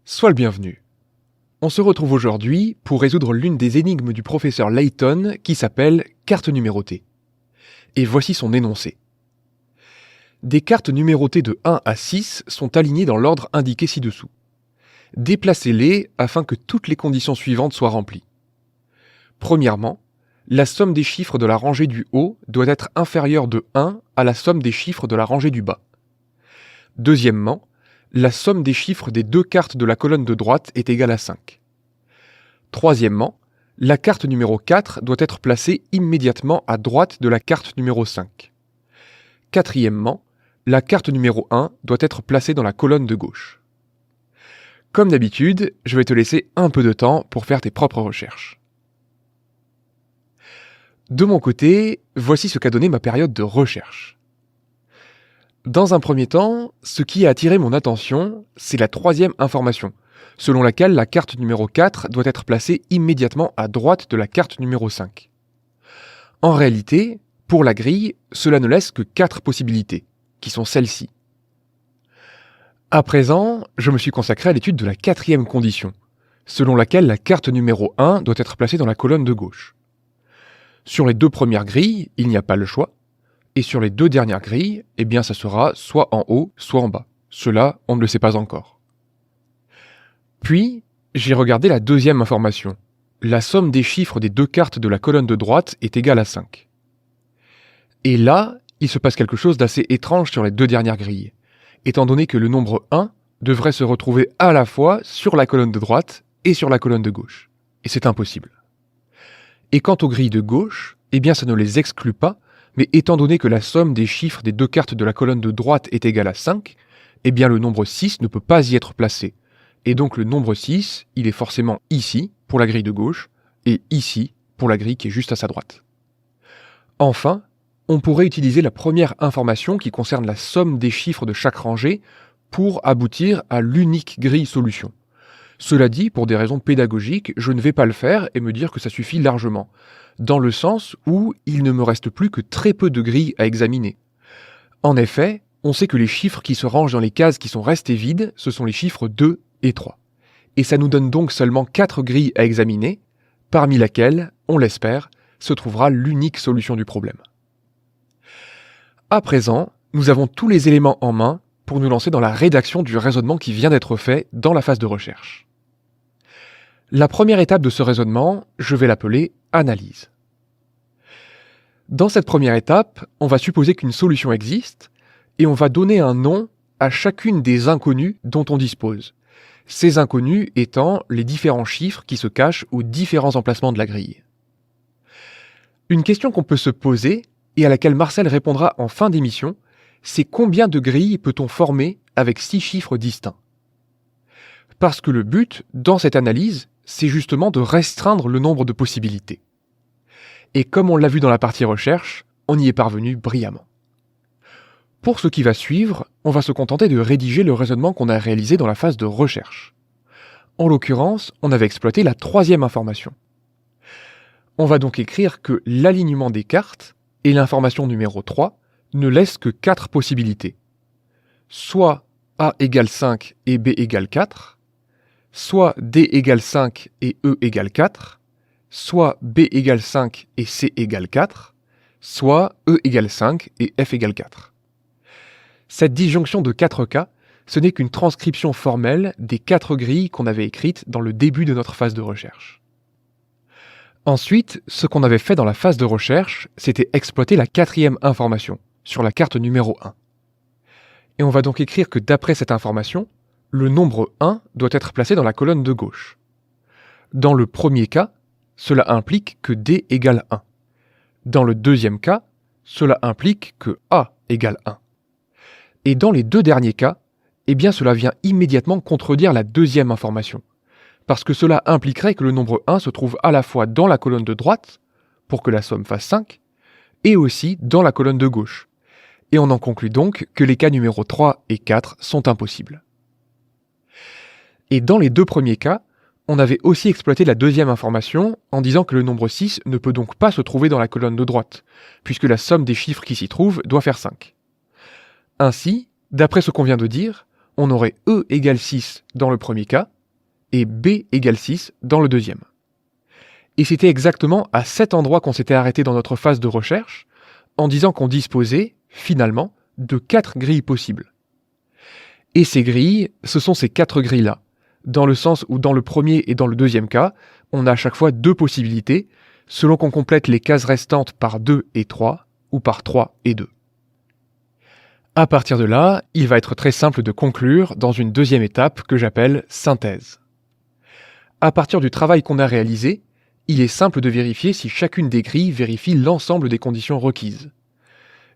Sois le bienvenu. On se retrouve aujourd'hui pour résoudre l'une des énigmes du professeur Layton qui s'appelle carte numérotée. Et voici son énoncé. Des cartes numérotées de 1 à 6 sont alignées dans l'ordre indiqué ci-dessous. Déplacez-les afin que toutes les conditions suivantes soient remplies. Premièrement, la somme des chiffres de la rangée du haut doit être inférieure de 1 à la somme des chiffres de la rangée du bas. Deuxièmement, la somme des chiffres des deux cartes de la colonne de droite est égale à 5. Troisièmement, la carte numéro 4 doit être placée immédiatement à droite de la carte numéro 5. Quatrièmement, la carte numéro 1 doit être placée dans la colonne de gauche. Comme d'habitude, je vais te laisser un peu de temps pour faire tes propres recherches. De mon côté, voici ce qu'a donné ma période de recherche. Dans un premier temps, ce qui a attiré mon attention, c'est la troisième information, selon laquelle la carte numéro 4 doit être placée immédiatement à droite de la carte numéro 5. En réalité, pour la grille, cela ne laisse que 4 possibilités, qui sont celles-ci. À présent, je me suis consacré à l'étude de la quatrième condition, selon laquelle la carte numéro 1 doit être placée dans la colonne de gauche. Sur les deux premières grilles, il n'y a pas le choix. Et sur les deux dernières grilles, eh bien ça sera soit en haut, soit en bas. Cela, on ne le sait pas encore. Puis, j'ai regardé la deuxième information. La somme des chiffres des deux cartes de la colonne de droite est égale à 5. Et là, il se passe quelque chose d'assez étrange sur les deux dernières grilles, étant donné que le nombre 1 devrait se retrouver à la fois sur la colonne de droite et sur la colonne de gauche. Et c'est impossible. Et quant aux grilles de gauche, eh bien ça ne les exclut pas, mais étant donné que la somme des chiffres des deux cartes de la colonne de droite est égale à 5, eh bien le nombre 6 ne peut pas y être placé. Et donc le nombre 6, il est forcément ici, pour la grille de gauche, et ici, pour la grille qui est juste à sa droite. Enfin, on pourrait utiliser la première information qui concerne la somme des chiffres de chaque rangée pour aboutir à l'unique grille solution. Cela dit, pour des raisons pédagogiques, je ne vais pas le faire et me dire que ça suffit largement, dans le sens où il ne me reste plus que très peu de grilles à examiner. En effet, on sait que les chiffres qui se rangent dans les cases qui sont restées vides, ce sont les chiffres 2 et 3. Et ça nous donne donc seulement 4 grilles à examiner, parmi laquelle, on l'espère, se trouvera l'unique solution du problème. À présent, nous avons tous les éléments en main pour nous lancer dans la rédaction du raisonnement qui vient d'être fait dans la phase de recherche. La première étape de ce raisonnement, je vais l'appeler analyse. Dans cette première étape, on va supposer qu'une solution existe et on va donner un nom à chacune des inconnues dont on dispose. Ces inconnues étant les différents chiffres qui se cachent aux différents emplacements de la grille. Une question qu'on peut se poser et à laquelle Marcel répondra en fin d'émission, c'est combien de grilles peut-on former avec 6 chiffres distincts ? Parce que le but, dans cette analyse, c'est justement de restreindre le nombre de possibilités. Et comme on l'a vu dans la partie recherche, on y est parvenu brillamment. Pour ce qui va suivre, on va se contenter de rédiger le raisonnement qu'on a réalisé dans la phase de recherche. En l'occurrence, on avait exploité la troisième information. On va donc écrire que l'alignement des cartes et l'information numéro 3 ne laissent que 4 possibilités. Soit A égale 5 et B égale 4, soit D égale 5 et E égale 4, soit B égale 5 et C égale 4, soit E égale 5 et F égale 4. Cette disjonction de 4 cas, ce n'est qu'une transcription formelle des 4 grilles qu'on avait écrites dans le début de notre phase de recherche. Ensuite, ce qu'on avait fait dans la phase de recherche, c'était exploiter la quatrième information, sur la carte numéro 1. Et on va donc écrire que d'après cette information, le nombre 1 doit être placé dans la colonne de gauche. Dans le premier cas, cela implique que D égale 1. Dans le deuxième cas, cela implique que A égale 1. Et dans les deux derniers cas, eh bien cela vient immédiatement contredire la deuxième information, parce que cela impliquerait que le nombre 1 se trouve à la fois dans la colonne de droite, pour que la somme fasse 5, et aussi dans la colonne de gauche. Et on en conclut donc que les cas numéros 3 et 4 sont impossibles. Et dans les deux premiers cas, on avait aussi exploité la deuxième information en disant que le nombre 6 ne peut donc pas se trouver dans la colonne de droite, puisque la somme des chiffres qui s'y trouvent doit faire 5. Ainsi, D'après ce qu'on vient de dire, on aurait E égale 6 dans le premier cas et B égale 6 dans le deuxième. Et c'était exactement à cet endroit qu'on s'était arrêté dans notre phase de recherche, en disant qu'on disposait, finalement, de 4 grilles possibles. Et ces grilles, ce sont ces 4 grilles-là, dans le sens où dans le premier et dans le deuxième cas, on a à chaque fois 2 possibilités, selon qu'on complète les cases restantes par 2 et 3, ou par 3 et 2. À partir de là, il va être très simple de conclure dans une deuxième étape que j'appelle synthèse. À partir du travail qu'on a réalisé, il est simple de vérifier si chacune des grilles vérifie l'ensemble des conditions requises.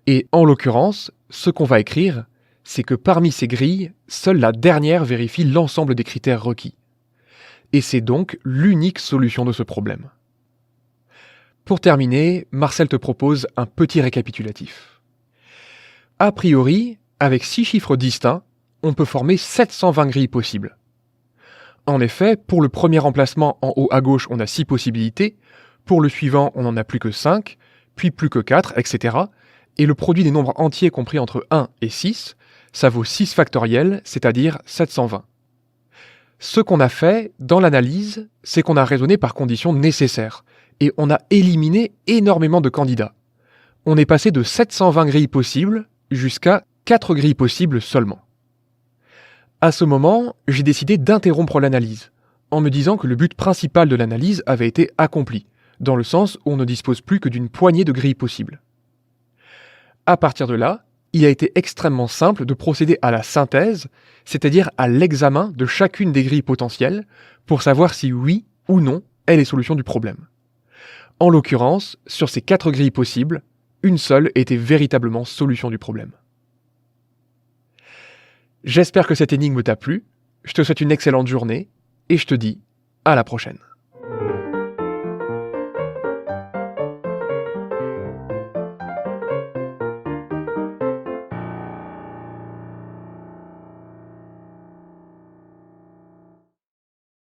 Et en l'occurrence, ce qu'on va écrire, c'est que parmi ces grilles, seule la dernière vérifie l'ensemble des critères requis. Et c'est donc l'unique solution de ce problème. Pour terminer, Marcel te propose un petit récapitulatif. A priori, avec 6 chiffres distincts, on peut former 720 grilles possibles. En effet, pour le premier emplacement en haut à gauche, on a 6 possibilités, pour le suivant, on n'en a plus que 5, puis plus que 4, etc. Et le produit des nombres entiers compris entre 1 et 6, ça vaut 6 factoriels, c'est-à-dire 720. Ce qu'on a fait dans l'analyse, c'est qu'on a raisonné par conditions nécessaires, et on a éliminé énormément de candidats. On est passé de 720 grilles possibles jusqu'à 4 grilles possibles seulement. À ce moment, j'ai décidé d'interrompre l'analyse, en me disant que le but principal de l'analyse avait été accompli, dans le sens où on ne dispose plus que d'une poignée de grilles possibles. À partir de là, il a été extrêmement simple de procéder à la synthèse, c'est-à-dire à l'examen de chacune des grilles potentielles, pour savoir si oui ou non est les solutions du problème. En l'occurrence, sur ces 4 grilles possibles, une seule était véritablement solution du problème. J'espère que cette énigme t'a plu, je te souhaite une excellente journée, et je te dis à la prochaine.